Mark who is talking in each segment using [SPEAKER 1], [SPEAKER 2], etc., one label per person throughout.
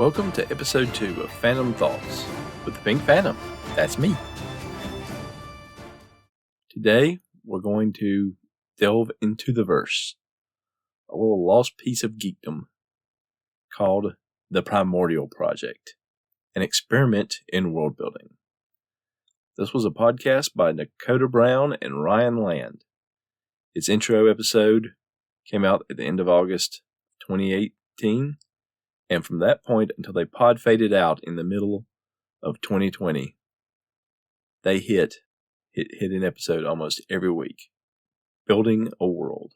[SPEAKER 1] Welcome to episode 2 of Phantom Thoughts with the Pink Phantom. That's me. Today, we're going to delve into the verse, a little lost piece of geekdom called the Primordial Project, an experiment in world building. This was a podcast by Dakota Brown and Ryan Land. Its intro episode came out at the end of August 2018, and from that point until they podfaded out in the middle of 2020, they hit an episode almost every week, building a world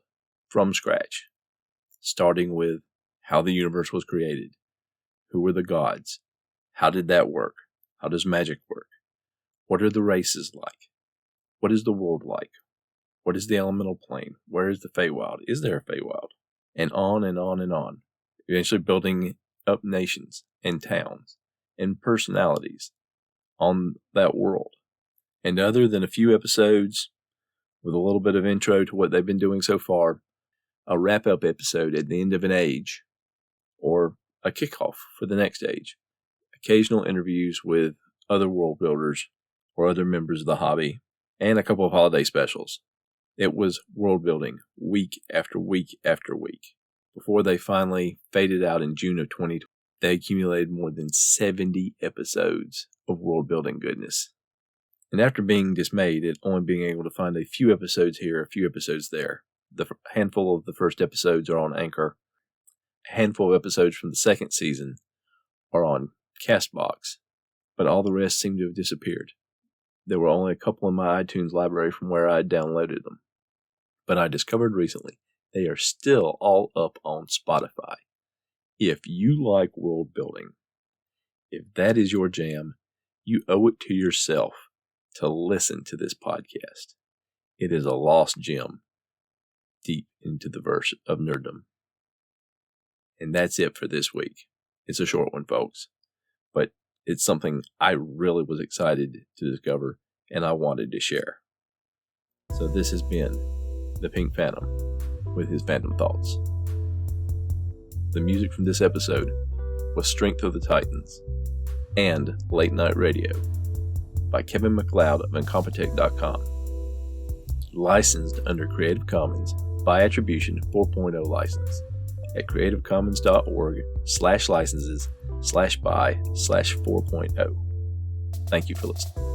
[SPEAKER 1] from scratch, starting with how the universe was created, who were the gods, how did that work, how does magic work, what are the races like, what is the world like, what is the elemental plane, where is the Feywild, is there a Feywild, and on and on and on, eventually building up nations and towns and personalities on that world. And other than a few episodes with a little bit of intro to what they've been doing so far, a wrap-up episode at the end of an age, or a kickoff for the next age, occasional interviews with other world builders or other members of the hobby, and a couple of holiday specials. It was world building week after week after week. Before they finally faded out in June of 2020, they accumulated more than 70 episodes of world building goodness. And after being dismayed at only being able to find a few episodes here, a few episodes there, the handful of the first episodes are on Anchor. A handful of episodes from the second season are on Castbox, but all the rest seem to have disappeared. There were only a couple in my iTunes library from where I had downloaded them. But I discovered recently they are still all up on Spotify. If you like world building, if that is your jam, you owe it to yourself to listen to this podcast. It is a lost gem deep into the verse of nerddom. And that's it for this week. It's a short one, folks, but it's something I really was excited to discover and I wanted to share. So this has been the Pink Phantom with his Phantom Thoughts. The music from this episode was Strength of the Titans and Late Night Radio by Kevin MacLeod of Incompetech.com. Licensed under Creative Commons by Attribution 4.0 license at creativecommons.org/licenses/by/4.0. Thank you for listening.